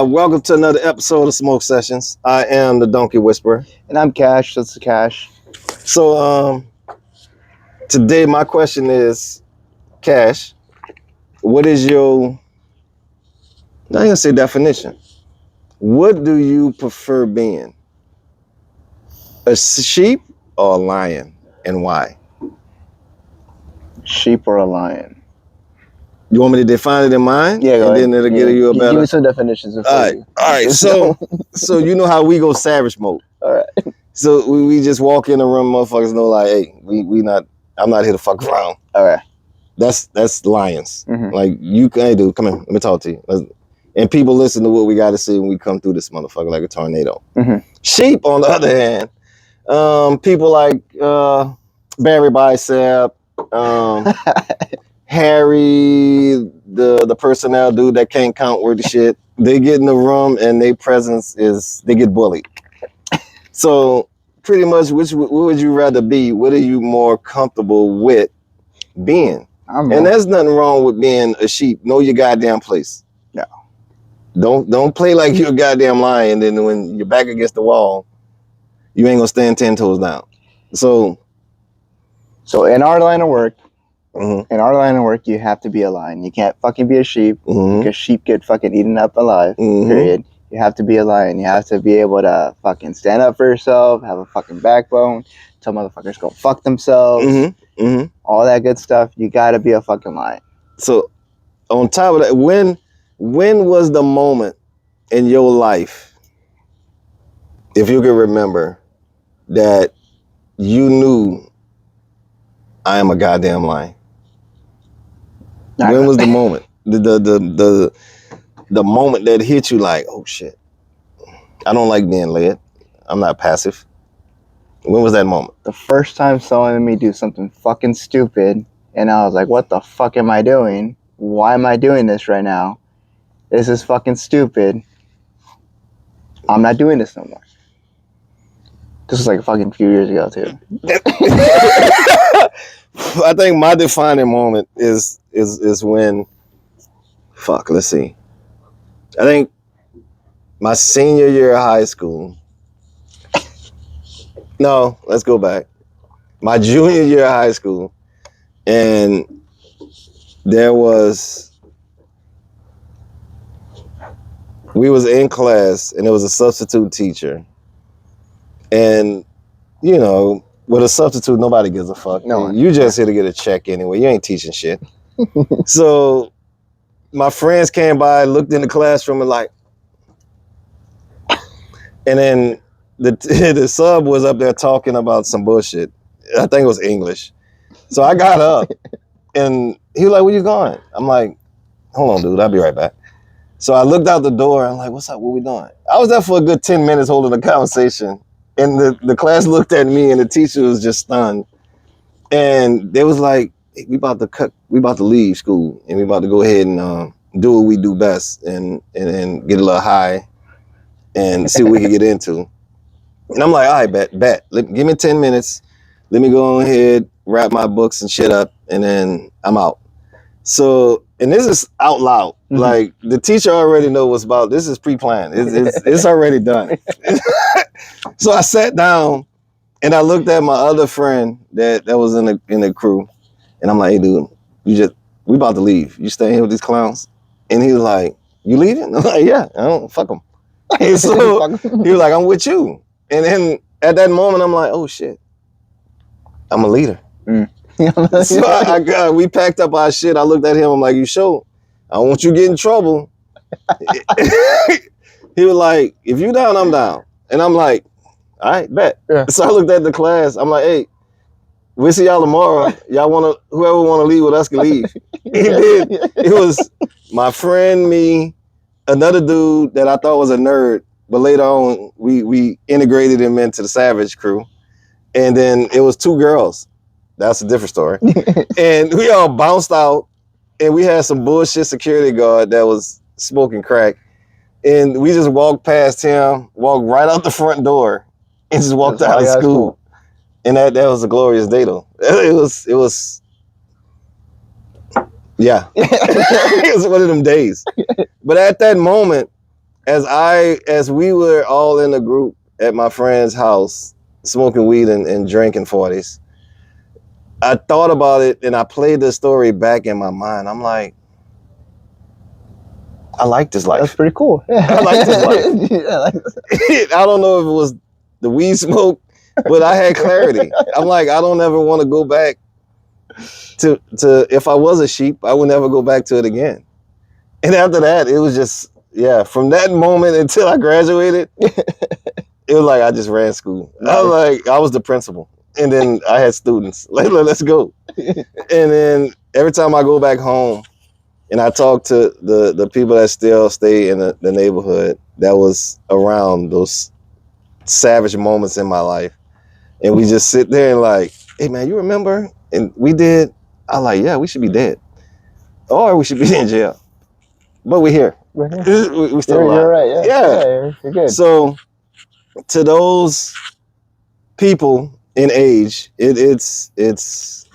Welcome to another episode of Smoke Sessions. I am the Donkey Whisperer. And I'm Cash. That's the Cash. So today my question is, Cash, what is your, I'm not gonna say definition. What do you prefer being? A sheep or a lion, and why? Sheep or a lion? You want me to define it in mine? Yeah, and then it'll give you a better. Give me some definitions. All right. So you know how we go savage mode. All right. So we just walk in the room, motherfuckers know like, hey, we not. I'm not here to fuck around. All right. That's lions. Mm-hmm. Like you can, hey, dude, come here. Let me talk to you. And people listen to what we got to say when we come through this motherfucker like a tornado. Mm-hmm. Sheep, on the other hand, people like Barry Bicep, Harry, the personnel dude that can't count worth the shit. They get in the room and their presence is, they get bullied. So pretty much, what would you rather be? What are you more comfortable with being? And there's nothing wrong with being a sheep. Know your goddamn place. Yeah. Don't play like you're a goddamn lion. And then when you're back against the wall, you ain't gonna stand 10 toes down. So in our line of work, mm-hmm. You have to be a lion. You can't fucking be a sheep Mm-hmm. because sheep get fucking eaten up alive. Mm-hmm. Period. You have to be a lion. You have to be able to fucking stand up for yourself, have a fucking backbone, tell motherfuckers go fuck themselves, Mm-hmm. Mm-hmm. all that good stuff. You gotta be a fucking lion. So on top of that, when was the moment in your life, if you can remember, that you knew I am a goddamn lion? When was the moment? The moment that hit you like, oh shit, I don't like being led. I'm not passive. When was that moment? The first time someone made me do something fucking stupid, and I was like, what the fuck am I doing? Why am I doing this right now? This is fucking stupid. I'm not doing this no more. This was like a fucking few years ago too. I think my defining moment is when, let's see. I think my senior year of high school. No, let's go back. My junior year of high school, and we was in class, and there was a substitute teacher. And, you know, with a substitute, nobody gives a fuck. No, you just here to get a check anyway. You ain't teaching shit. So my friends came by, looked in the classroom, and like, and then the sub was up there talking about some bullshit. I think it was English. So I got up, and he was like, where you going? I'm like, hold on, dude, I'll be right back. So I looked out the door, and I'm like, what's up, what we doing? I was there for a good 10 minutes holding a conversation, and the class looked at me, and the teacher was just stunned. And they was like, hey, we about to leave school, and we about to go ahead and do what we do best, and get a little high, and see what we can get into. And I'm like, all right, bet. Give me 10 minutes. Let me go ahead, wrap my books and shit up, and then I'm out. So, and this is out loud. Mm-hmm. Like, the teacher already know what's about. This is pre-planned. It's already done. So I sat down, and I looked at my other friend that was in the crew, and I'm like, hey, dude, we about to leave. You staying here with these clowns? And he was like, you leaving? I'm like, yeah, I don't fuck them. And so he was like, I'm with you. And then at that moment, I'm like, oh shit, I'm a leader. So we packed up our shit. I looked at him. I'm like, you sure? I don't want you to get in trouble. He was like, if you down, I'm down. And I'm like, all right, bet. Yeah. So I looked at the class. I'm like, hey, we'll see y'all tomorrow. Whoever want to leave with us can leave. He did. It was my friend, me, another dude that I thought was a nerd, but later on we integrated him into the Savage crew, and then it was two girls. That's a different story. And we all bounced out, and we had some bullshit security guard that was smoking crack. And we just walked past him, walked right out the front door, and just walked out of school. And that was a glorious day though. It was yeah. It was one of them days. But at that moment, as we were all in a group at my friend's house, smoking weed and drinking 40s, I thought about it and I played the story back in my mind. I'm like, I like this life. That's pretty cool. Yeah. I like this life. Yeah, I don't know if it was the weed smoke, but I had clarity. I'm like, I don't ever want to go back to if I was a sheep, I would never go back to it again. And after that, it was just, yeah, from that moment until I graduated, it was like I just ran school. I was like, I was the principal. And then I had students. Like, let's go. And then every time I go back home and I talk to the people that still stay in the neighborhood that was around those savage moments in my life, and we just sit there and like, hey man, you remember? And we did. I like, yeah, we should be dead. Or we should be in jail. But we're here. We still alive. You're right. Yeah, you're good. So to those people in age, it's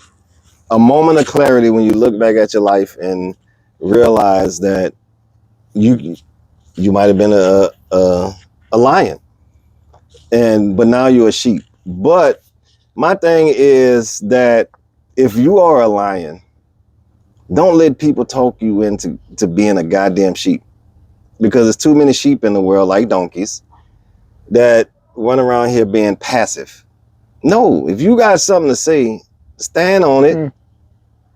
a moment of clarity when you look back at your life and realize that you might have been a lion, but now you're a sheep. But my thing is that if you are a lion, don't let people talk you into being a goddamn sheep, because there's too many sheep in the world, like donkeys, that run around here being passive. No, if you got something to say, stand on it.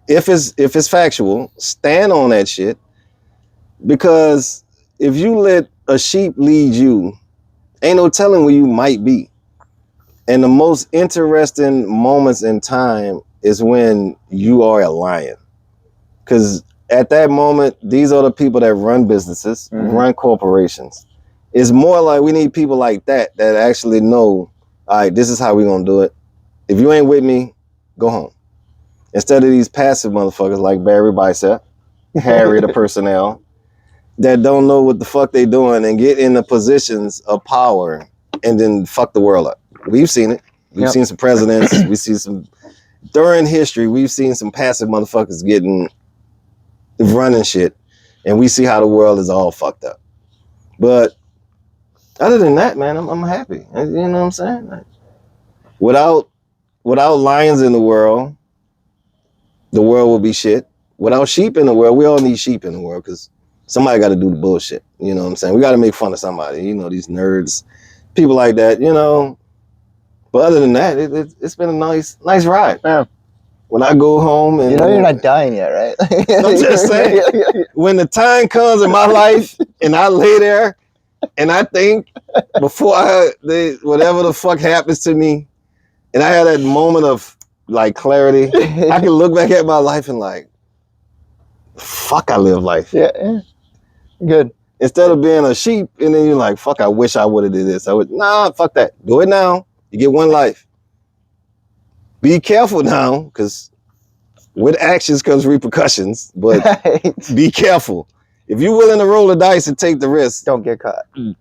If it's factual, stand on that shit. Because if you let a sheep lead you, ain't no telling where you might be. And the most interesting moments in time is when you are a lion. Because at that moment, these are the people that run businesses, run corporations. It's more like we need people like that actually know, all right, this is how we're going to do it. If you ain't with me, go home. Instead of these passive motherfuckers like Barry Bicep, Harry the personnel, that don't know what the fuck they doing and get in the positions of power and then fuck the world up. We've seen it. We've seen some presidents. We see some, during history, we've seen some passive motherfuckers running shit, and we see how the world is all fucked up. But other than that, man, I'm happy. You know what I'm saying? Like, without lions in the world will be shit. Without sheep in the world, we all need sheep in the world, because somebody got to do the bullshit. You know what I'm saying? We got to make fun of somebody. You know, these nerds, people like that. You know. But other than that, it's been a nice ride. Yeah. When I go home and you're not dying yet, right? I'm just saying, when the time comes in my life and I lay there and I think before whatever the fuck happens to me, and I had that moment of like clarity, I can look back at my life and like, fuck, I live life. Yeah. Good. Instead of being a sheep and then you're like, fuck, I wish I would have did this. Nah, fuck that. Do it now. You get one life. Be careful now, because with actions comes repercussions, but be careful. If you're willing to roll the dice and take the risk, don't get caught. Do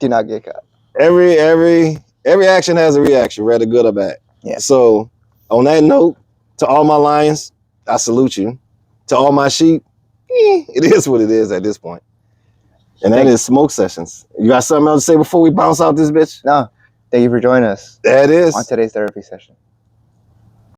not get caught. Every action has a reaction, whether good or bad. Yeah. So on that note, to all my lions, I salute you. To all my sheep, it is what it is at this point. And that is Smoke Sessions. You got something else to say before we bounce out this bitch? No. Thank you for joining us. That is on today's therapy session.